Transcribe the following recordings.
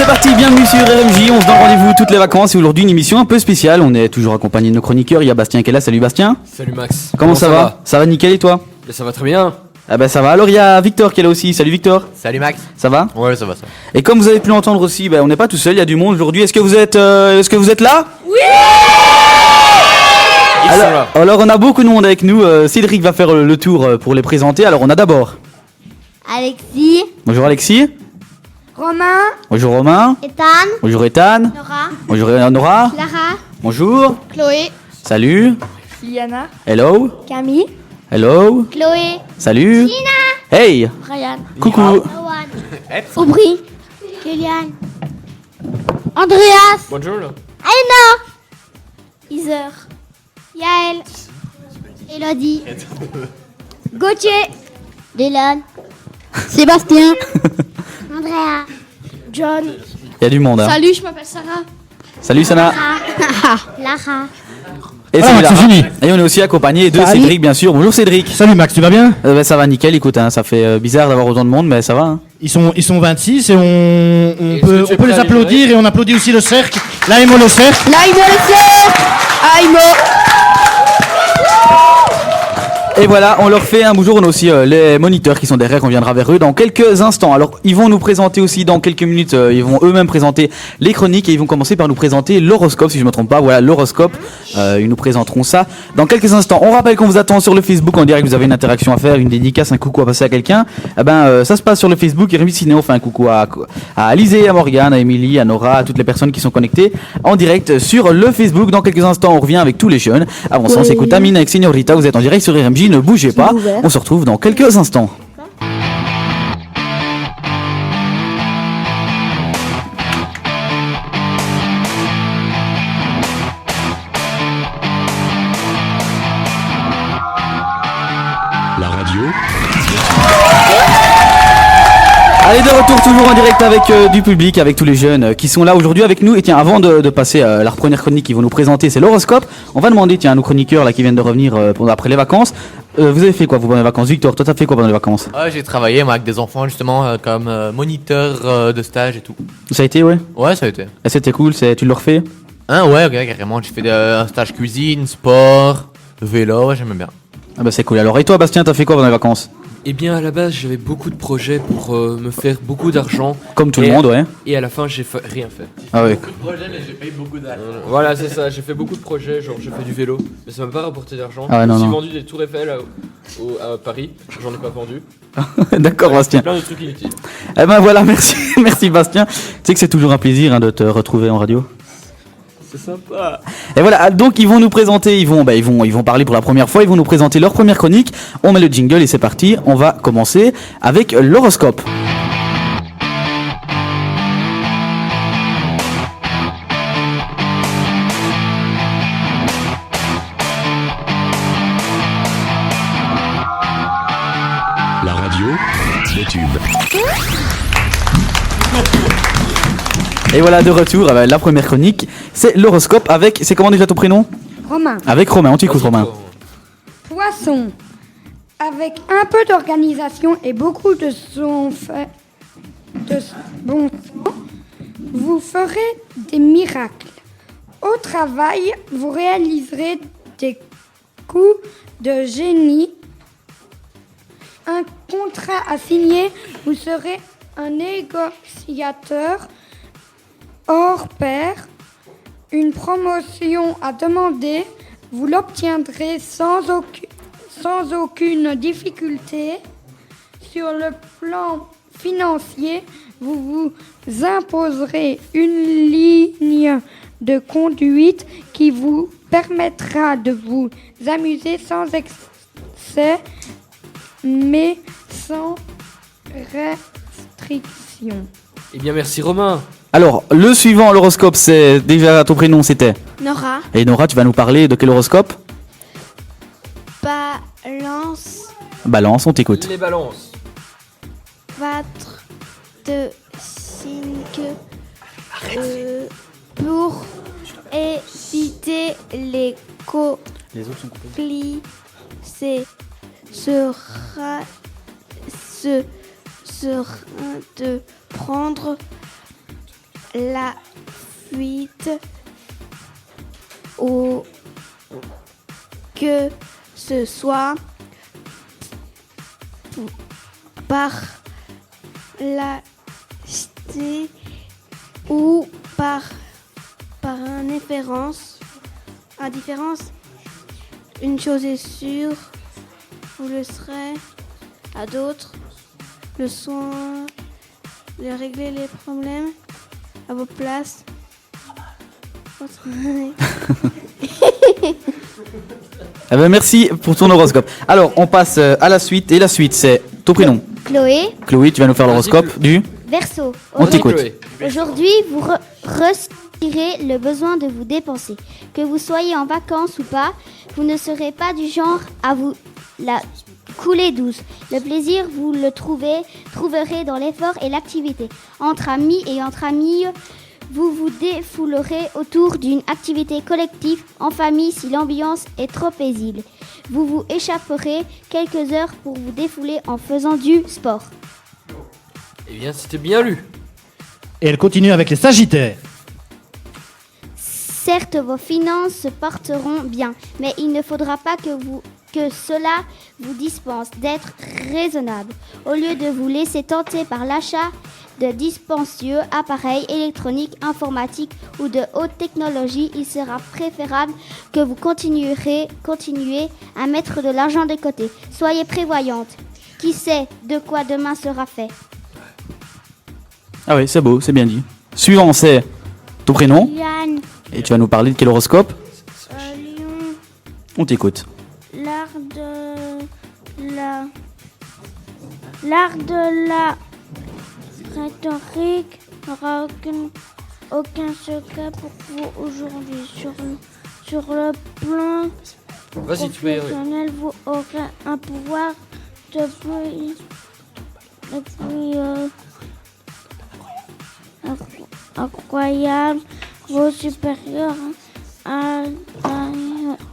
c'est parti, bienvenue sur RMJ, on se donne rendez-vous toutes les vacances et aujourd'hui une émission un peu spéciale, on est toujours accompagné de nos chroniqueurs, il y a Bastien qui est là, salut Bastien. Salut Max. Comment ça va? Ça va nickel et toi? Ça va très bien. Ah bah ça va, alors il y a Victor qui est là aussi, salut Victor. Salut Max. Ça va? Ouais, ça va ça. Et comme vous avez pu l'entendre aussi, on n'est pas tout seul, il y a du monde aujourd'hui, est-ce que vous êtes là? Oui. Alors on a beaucoup de monde avec nous, Cédric va faire le tour pour les présenter, alors on a d'abord Alexis, bonjour Alexis. Romain, Bonjour Romain. Ethan, Bonjour Ethan. Nora, Bonjour Nora. Clara, Bonjour. Chloé, Salut. Liana, Hello. Camille, Hello. Chloé, Salut. Gina, Hey. Brian, Coucou. Owen, Aubry, Kéliane, Andreas, Bonjour. Aina, Iser, Yael, Elodie, Gauthier, Dylan, Sébastien, Andrea, John. Il y a du monde. Hein. Salut, je m'appelle Sarah. Salut Sana. Lara. Et Max, c'est fini. Et on est aussi accompagné de Salut. Cédric bien sûr. Bonjour Cédric. Salut Max, tu vas bien? Ça va nickel. Écoute, hein, ça fait bizarre d'avoir autant de monde, mais ça va. Hein. Ils sont 26 et on Est-ce peut, que tu es on peut prêt les à applaudir et on applaudit aussi le cercle. L'AIMO le cercle. Là, il me le fait. Aïmo. Et voilà, on leur fait un bonjour. On a aussi les moniteurs qui sont derrière. On viendra vers eux dans quelques instants. Alors, ils vont nous présenter aussi dans quelques minutes. Ils vont eux-mêmes présenter les chroniques et ils vont commencer par nous présenter l'horoscope, si je me trompe pas. Voilà, l'horoscope. Ils nous présenteront ça dans quelques instants. On rappelle qu'on vous attend sur le Facebook. On dirait que vous avez une interaction à faire, une dédicace, un coucou à passer à quelqu'un. Ça se passe sur le Facebook. Et Rémi Ciné, on fait un coucou à Alizé, à Morgane, à Émilie, à Nora, à toutes les personnes qui sont connectées en direct sur le Facebook. Dans quelques instants, on revient avec tous les jeunes. Avant ça, on s'écoute Amine avec Señorita. Vous êtes en direct sur RMJ. Ne bougez pas. On se retrouve dans quelques instants. La radio. Allez, de retour toujours en direct avec du public, avec tous les jeunes qui sont là aujourd'hui avec nous. Et tiens, avant de passer à la première chronique qu'ils vont nous présenter, c'est l'horoscope. On va demander, tiens, à nos chroniqueurs là qui viennent de revenir après les vacances. Vous avez fait quoi vous pendant les vacances? Victor, toi t'as fait quoi pendant les vacances? J'ai travaillé moi avec des enfants justement comme moniteur de stage et tout. Ça a été, ouais. Ouais, ça a été. Et c'était cool, tu le refais? Hein, ouais, ok, carrément. J'ai fait un stage cuisine, sport, vélo, ouais, j'aime bien. Ah bah c'est cool. Alors et toi Bastien, t'as fait quoi pendant les vacances? Eh bien, à la base, j'avais beaucoup de projets pour me faire beaucoup d'argent. Comme tout le monde, ouais. Et à la fin, j'ai rien fait. Ah ouais. Projet, mais j'ai payé beaucoup d'argent. Voilà, c'est ça. J'ai fait beaucoup de projets. Genre, j'ai fait du vélo, mais ça m'a pas rapporté d'argent. Ah ouais, non, j'ai non. vendu des tours Eiffel à Paris. J'en ai pas vendu. D'accord Bastien. Plein de trucs inutiles. Eh ben voilà, merci, merci Bastien. Tu sais que c'est toujours un plaisir de te retrouver en radio. C'est sympa. Et voilà, donc ils vont nous présenter, ils vont parler pour la première fois, ils vont nous présenter leur première chronique. On met le jingle et c'est parti. On va commencer avec l'horoscope. La radio. Les tubes. Et voilà, de retour, la première chronique, c'est l'horoscope avec, c'est comment déjà ton prénom? Romain. Avec Romain, on t'écoute Romain. Poisson. Avec un peu d'organisation et beaucoup de bon sens, vous ferez des miracles. Au travail, vous réaliserez des coups de génie. Un contrat à signer, vous serez un négociateur hors pair. Une promotion à demander, vous l'obtiendrez sans aucune difficulté. Sur le plan financier, vous vous imposerez une ligne de conduite qui vous permettra de vous amuser sans excès, mais sans restriction. Eh bien, merci Romain. Alors, le suivant, l'horoscope, c'est déjà ton prénom, c'était. Nora. Et Nora, tu vas nous parler de quel horoscope? Balance. Balance, on t'écoute. Les balances. Votre de signe pour éviter les conflits, sera de prendre la fuite ou que ce soit par lâcheté ou par indifférence. Une chose est sûre, vous le serez à d'autres. Le soin de régler les problèmes à vos places. Eh ben merci pour ton horoscope. Alors, on passe à la suite. Et la suite, c'est ton prénom. Chloé, Chloé, tu vas nous faire l'horoscope du... Verseau. On t'écoute. Chloé. Aujourd'hui, vous ressentirez le besoin de vous dépenser. Que vous soyez en vacances ou pas, vous ne serez pas du genre à vous la couler douce. Le plaisir, vous le trouverez dans l'effort et l'activité. Entre amis et entre amis, vous vous défoulerez autour d'une activité collective en famille si l'ambiance est trop paisible. Vous vous échapperez quelques heures pour vous défouler en faisant du sport. Eh bien, c'était bien lu. Et elle continue avec les Sagittaires. Certes, vos finances se porteront bien, mais il ne faudra pas que cela vous dispense d'être raisonnable. Au lieu de vous laisser tenter par l'achat de dispendieux appareils électroniques, informatiques ou de haute technologie, il sera préférable que vous continuez à mettre de l'argent de côté. Soyez prévoyante. Qui sait de quoi demain sera fait? Ah oui, c'est beau, c'est bien dit. Suivant, c'est ton prénom. Liane, Et tu vas nous parler de quel horoscope? Lyon, On t'écoute. l'art de la rhétorique n'aura aucun secret pour vous aujourd'hui. Sur le plan Vas-y, tu peux y arriver. professionnel, vous aurez un pouvoir depuis incroyable. Vos supérieurs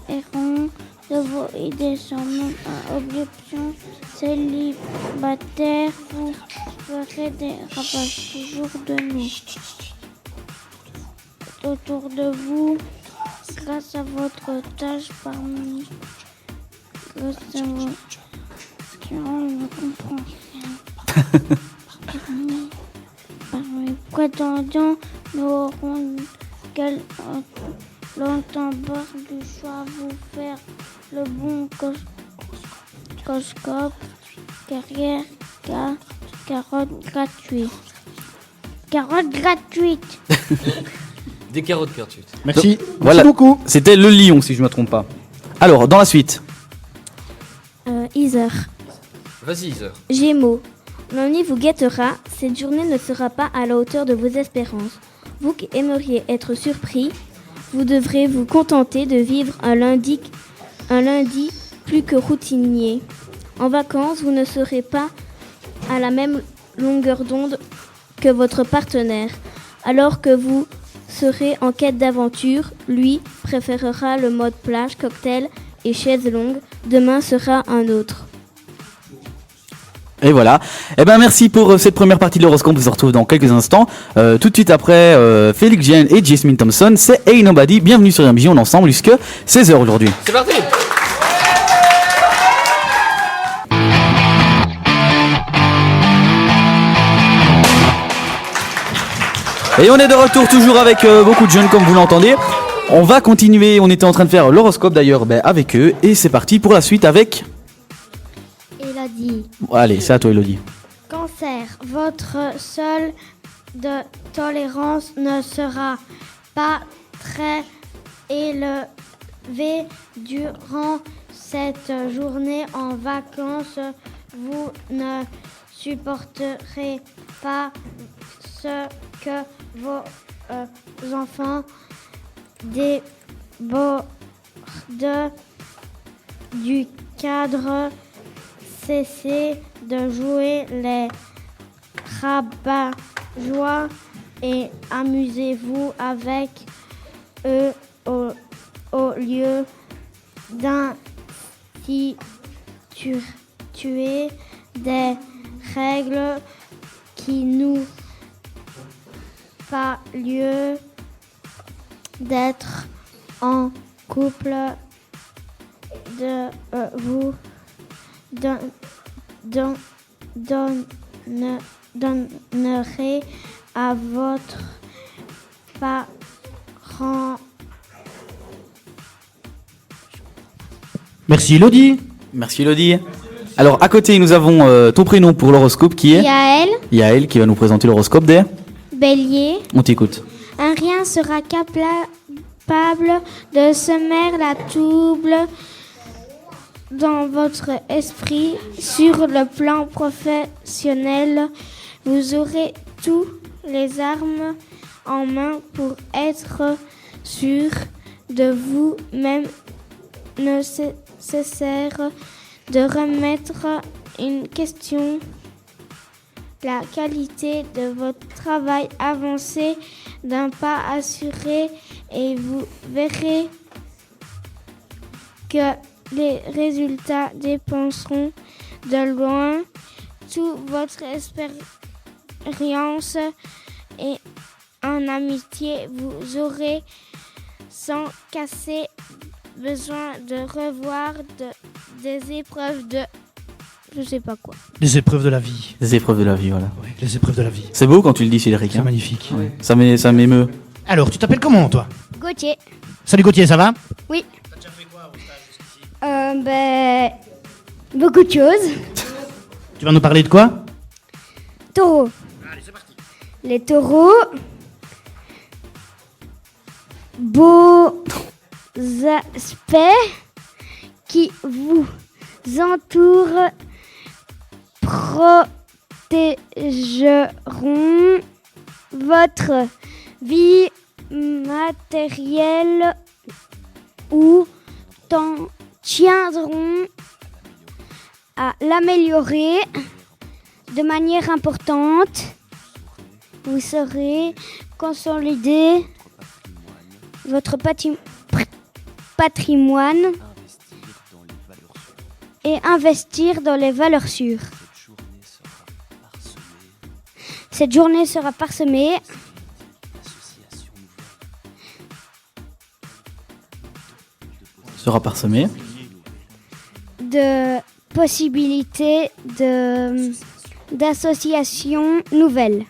iront de vos idées sans même objection. Célibataire, vous ferez des ravages toujours de nous. Autour de vous, grâce à votre tâche parmi grâce à vos ne comprend rien. Parmi prétendants, nous aurons longtemps barre du choix vous faire le bon horoscope, carrière, carotte gratuite. Carotte gratuite. Des carottes gratuites. Merci. Donc, voilà. Merci beaucoup. C'était le lion, si je ne me trompe pas. Alors, dans la suite. Isère. Vas-y, Iser. Gémeaux. L'ennui vous guettera, cette journée ne sera pas à la hauteur de vos espérances. Vous qui aimeriez être surpris, vous devrez vous contenter de vivre un lundi plus que routinier. En vacances, vous ne serez pas à la même longueur d'onde que votre partenaire. Alors que vous serez en quête d'aventure, lui préférera le mode plage, cocktail et chaise longue. Demain sera un autre. Et voilà. Eh ben merci pour cette première partie de l'horoscope. On se retrouve dans quelques instants. Tout de suite après Félix Jean et Jasmine Thompson, c'est Hey Nobody. Bienvenue sur MJ. On est ensemble jusqu'à 16h aujourd'hui. C'est parti. Et on est de retour toujours avec beaucoup de jeunes comme vous l'entendez. On va continuer. On était en train de faire l'horoscope d'ailleurs avec eux. Et c'est parti pour la suite avec... Elodie. Allez, c'est à toi Elodie. Cancer, votre seuil de tolérance ne sera pas très élevé durant cette journée en vacances. Vous ne supporterez pas ce que vos enfants débordent du cadre. Cessez de jouer les rabat-joie et amusez-vous avec eux au lieu d'instituer des règles qui nous pas lieu d'être en couple, vous donnerez à votre parent. Merci Elodie. Merci Elodie. Alors à côté nous avons ton prénom pour l'horoscope qui est Yael, Yael qui va nous présenter l'horoscope des. Bélier, On t'écoute. un rien sera capable de semer la trouble dans votre esprit. Sur le plan professionnel, vous aurez toutes les armes en main pour être sûr de vous-même. Nécessaire de remettre en question la qualité de votre travail avancé d'un pas assuré et vous verrez que les résultats dépenseront de loin toute votre expérience et en amitié vous aurez sans casser besoin de revoir des épreuves de je sais pas quoi. Les épreuves de la vie. Des épreuves de la vie, voilà. Oui, les épreuves de la vie. C'est beau quand tu le dis, Cédric. C'est Hein. magnifique. Ouais. Ça m'émeut. Alors, tu t'appelles comment, toi? Gauthier. Salut Gauthier, ça va? Oui. Beaucoup de choses. Tu vas nous parler de quoi? Taureaux. Les taureaux, beaux aspects qui vous entourent protégeront votre vie matérielle ou tiendront à l'améliorer de manière importante. Vous saurez consolider votre patrimoine et investir dans les valeurs sûres. Cette journée sera parsemée de possibilités d'associations nouvelles.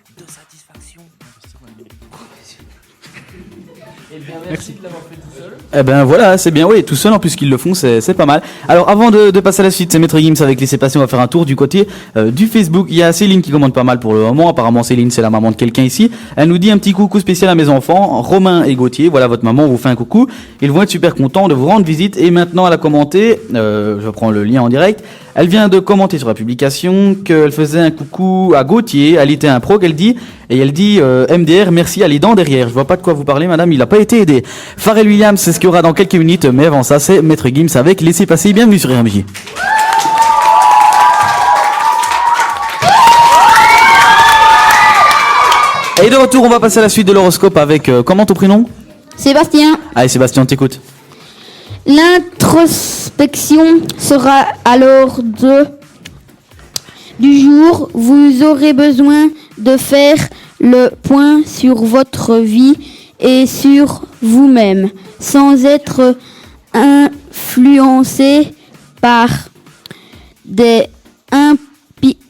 Eh ben voilà, c'est bien, oui, tout seul en plus qu'ils le font, c'est pas mal. Alors avant de passer à la suite, c'est Maître Gims avec Laissez passer, on va faire un tour du côté du Facebook. Il y a Céline qui commente pas mal pour le moment, apparemment Céline c'est la maman de quelqu'un ici. Elle nous dit un petit coucou spécial à mes enfants, Romain et Gauthier, voilà votre maman, on vous fait un coucou. Ils vont être super contents de vous rendre visite et maintenant elle a commenté, je prends le lien en direct, elle vient de commenter sur la publication qu'elle faisait un coucou à Gauthier, elle était un pro qu'elle dit, et elle dit MDR, merci à les dents derrière. Je vois pas de quoi vous parlez madame, il a pas été aidé. Pharrell Williams, c'est ce qu'il y aura dans quelques minutes, mais avant ça c'est Maître Gims avec Laissez passer, bienvenue sur RMJ. Et de retour, on va passer à la suite de l'horoscope avec comment ton prénom? Sébastien, Allez Sébastien, on t'écoute. l'introspection sera alors du jour. Vous aurez besoin de faire le point sur votre vie et sur vous-même, sans être influencé par des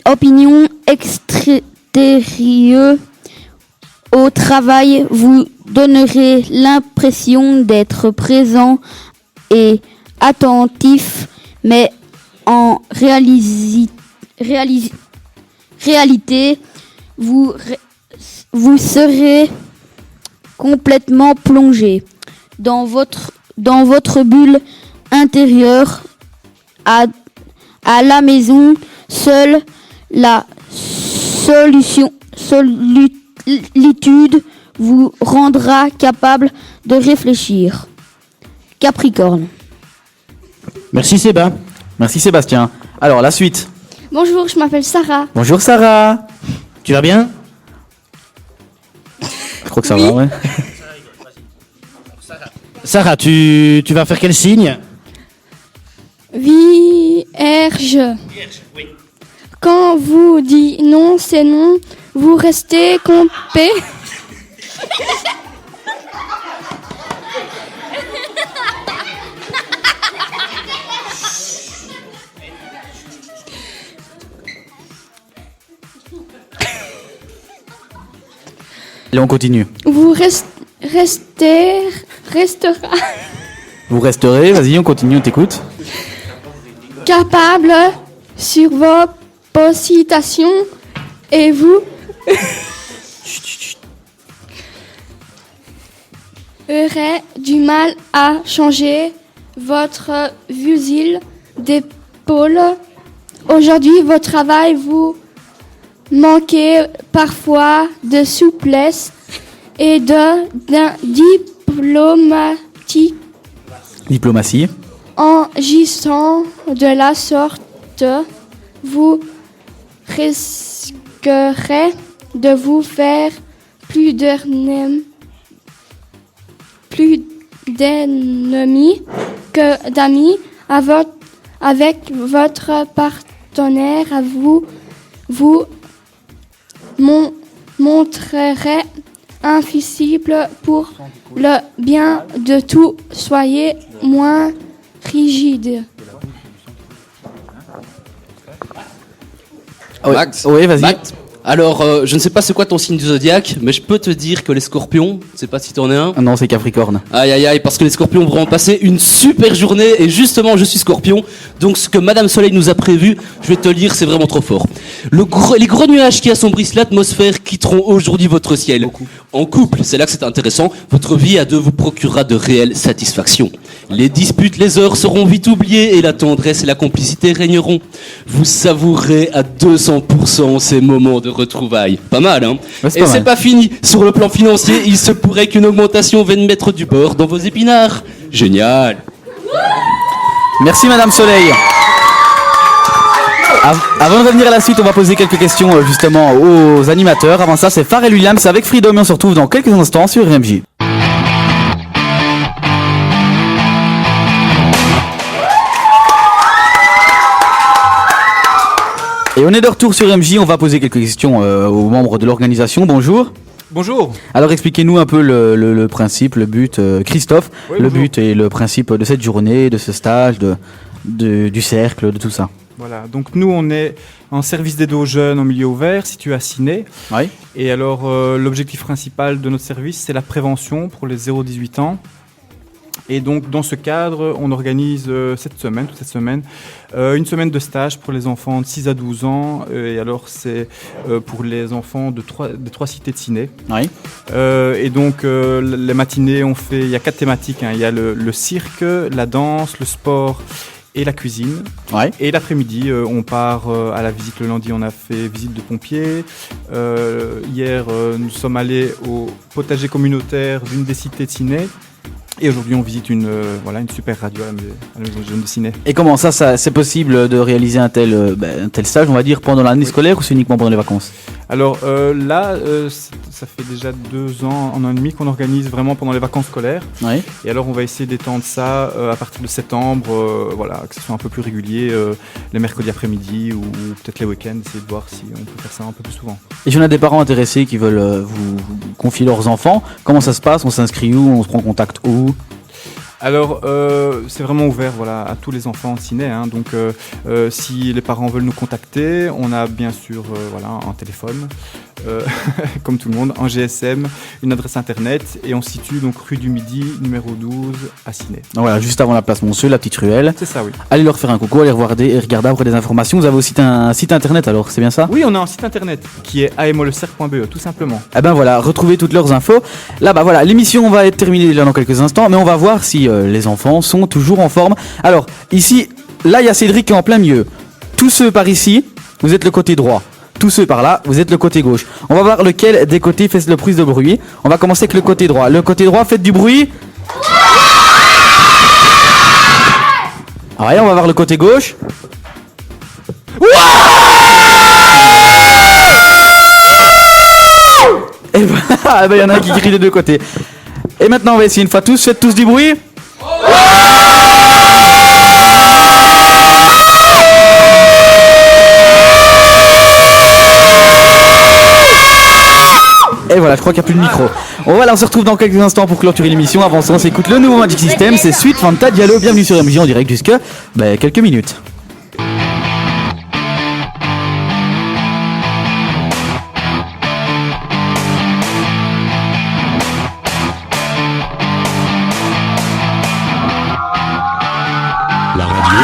opinions extérieures au travail. Vous donnerez l'impression d'être présent et attentif, mais en réalité, vous serez complètement plongé dans votre bulle intérieure. À la maison, seule la solitude vous rendra capable de réfléchir. Capricorne. Merci Séba. Merci Sébastien. Alors la suite. Bonjour, je m'appelle Sarah. Bonjour Sarah. Tu vas bien? Je crois que ça va, ouais. Sarah, tu vas faire quel signe? Vierge. Quand vous dit non, c'est non. Vous restez campé. Allez, on continue. Vous restera Vous resterez, vas-y, on continue, on t'écoute. capable sur vos positations et vous aurez du mal à changer votre fusil d'épaule. Aujourd'hui, votre travail vous manquez parfois de souplesse et d'un Diplomatie. En agissant de la sorte, vous risquerez de vous faire plus d'ennemis que d'amis avec votre partenaire. Vous montrerez invisible pour le bien de tous. Soyez moins rigide. Oui, Max, oui, vas-y. Max, alors, je ne sais pas c'est quoi ton signe du zodiaque, mais je peux te dire que les scorpions, je sais pas si t'en es un. Ah non, c'est Capricorne. Aïe aïe aïe, parce que les scorpions vont passer une super journée, et justement, je suis scorpion, donc ce que Madame Soleil nous a prévu, je vais te le dire, c'est vraiment trop fort. Les gros nuages qui assombrissent l'atmosphère quitteront aujourd'hui votre ciel. En couple, c'est là que c'est intéressant, votre vie à deux vous procurera de réelles satisfactions. Les disputes, les heures seront vite oubliées, et la tendresse et la complicité régneront. Vous savourez à 200% ces moments de retrouvailles. Pas mal, hein? Ouais, c'est et pas c'est mal. pas fini. Sur le plan financier, il se pourrait qu'une augmentation vienne mettre du beurre dans vos épinards. Génial. Merci Madame Soleil. Avant de revenir à la suite, on va poser quelques questions justement aux animateurs. Avant ça, c'est Pharrell Williams avec Freedom et on se retrouve dans quelques instants sur RMJ. Et on est de retour sur MJ, on va poser quelques questions aux membres de l'organisation. Bonjour. Bonjour. Alors expliquez-nous un peu le principe, le but, Christophe, Oui, le bonjour. but et le principe de cette journée, de ce stage, du cercle, de tout ça. Voilà, donc nous on est en service d'aide aux jeunes en milieu ouvert, situé à Ciney. Oui. Et alors l'objectif principal de notre service, c'est la prévention pour les 0-18 ans. Et donc dans ce cadre, on organise toute cette semaine, une semaine de stage pour les enfants de 6 à 12 ans. Et alors c'est pour les enfants des trois cités de Ciney. Oui. Et donc les matinées, il y a 4 thématiques, hein. Il y a le cirque, la danse, le sport et la cuisine. Ouais. Et l'après-midi, on part à la visite. Le lundi, on a fait visite de pompiers. Hier, nous sommes allés au potager communautaire d'une des cités de Ciney. Et aujourd'hui, on visite une super radio à la maison de jeunes de Ciney. Et comment ça c'est possible de réaliser un tel stage, on va dire, pendant l'année scolaire ou c'est uniquement pendant les vacances? Alors là, ça fait déjà 2 ans, 1 an et demi qu'on organise vraiment pendant les vacances scolaires. Oui. Et alors on va essayer d'étendre ça à partir de septembre, que ce soit un peu plus régulier, les mercredis après-midi ou peut-être les week-ends, essayer de voir si on peut faire ça un peu plus souvent. Et si on a des parents intéressés qui veulent vous confier leurs enfants, comment ça se passe? On s'inscrit où? On se prend contact où? Alors, c'est vraiment ouvert à tous les enfants de Ciney, hein. Donc, si les parents veulent nous contacter, on a bien sûr un téléphone, comme tout le monde, un GSM, une adresse internet, et on se situe donc rue du Midi, numéro 12, à Ciney. Donc voilà, juste avant la place Monceux, la petite ruelle. C'est ça, oui. Allez leur faire un coucou, allez regarder après des informations. Vous avez aussi un site internet alors, c'est bien ça? Oui, on a un site internet qui est amolcercle.be, tout simplement. Eh ben voilà, retrouvez toutes leurs infos. Là, bah voilà, l'émission va être terminée là dans quelques instants, mais on va voir si les enfants sont toujours en forme. Alors, ici, là, il y a Cédric qui est en plein milieu. Tous ceux par ici, vous êtes le côté droit. Tous ceux par là, vous êtes le côté gauche. On va voir lequel des côtés fait le plus de bruit. On va commencer avec le côté droit. Le côté droit, faites du bruit. Ouais, on va voir le côté gauche. Et voilà, il y en a un qui crie des deux côtés. Et maintenant, on va essayer une fois tous. Faites tous du bruit. Et Et voilà, je crois qu'il n'y a plus de micro. Bon, voilà, on se retrouve dans quelques instants pour clôturer l'émission. Avant ça, on s'écoute le nouveau Magic System. C'est Suite Fanta Diallo. Bienvenue sur MJ en direct jusque quelques minutes. La radio.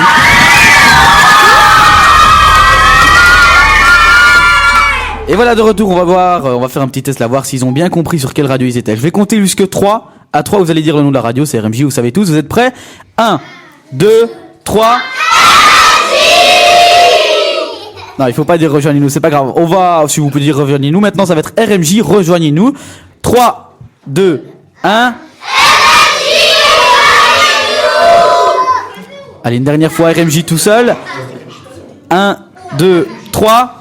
Et voilà, de retour, on va faire un petit test là, voir s'ils ont bien compris sur quelle radio ils étaient. Je vais compter jusque 3. À 3, vous allez dire le nom de la radio, c'est RMJ, vous savez tous. Vous êtes prêts? 1, 2, 3. Non, il faut pas dire rejoignez-nous, c'est pas grave. On va, si vous pouvez dire rejoignez-nous, maintenant ça va être RMJ, rejoignez-nous. 3, 2, 1. Allez, une dernière fois, RMJ tout seul. 1, 2, 3.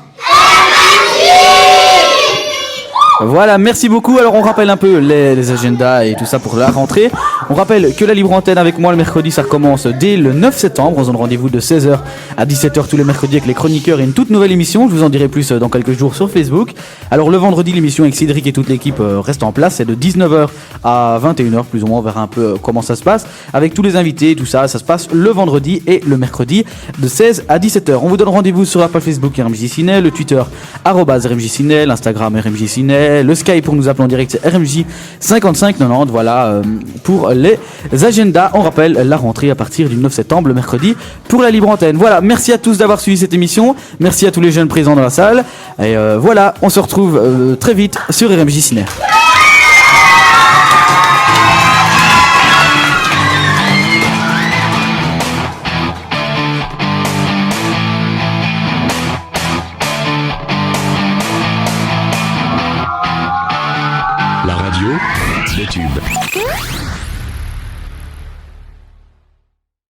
Voilà, merci beaucoup. Alors on rappelle un peu les agendas et tout ça pour la rentrée. On rappelle que la libre antenne avec moi le mercredi, ça recommence dès le 9 septembre. On se donne rendez-vous de 16h à 17h tous les mercredis avec les chroniqueurs et une toute nouvelle émission. Je vous en dirai plus dans quelques jours sur Facebook. Alors le vendredi, l'émission avec Cédric et toute l'équipe reste en place. C'est de 19h à 21h plus ou moins. On verra un peu comment ça se passe avec tous les invités et tout ça. Ça se passe le vendredi et le mercredi de 16 à 17h. On vous donne rendez-vous sur la page Facebook RMJ Ciné, le Twitter @RMJ Ciné, l'Instagram RMJ Ciné. Le Skype pour nous appeler en direct, c'est RMJ 5590. Voilà pour les agendas. On rappelle la rentrée à partir du 9 septembre, le mercredi, pour la libre antenne. Voilà, merci à tous d'avoir suivi cette émission. Merci à tous les jeunes présents dans la salle. Et voilà, on se retrouve très vite sur RMJ Ciné. La radio des tubes.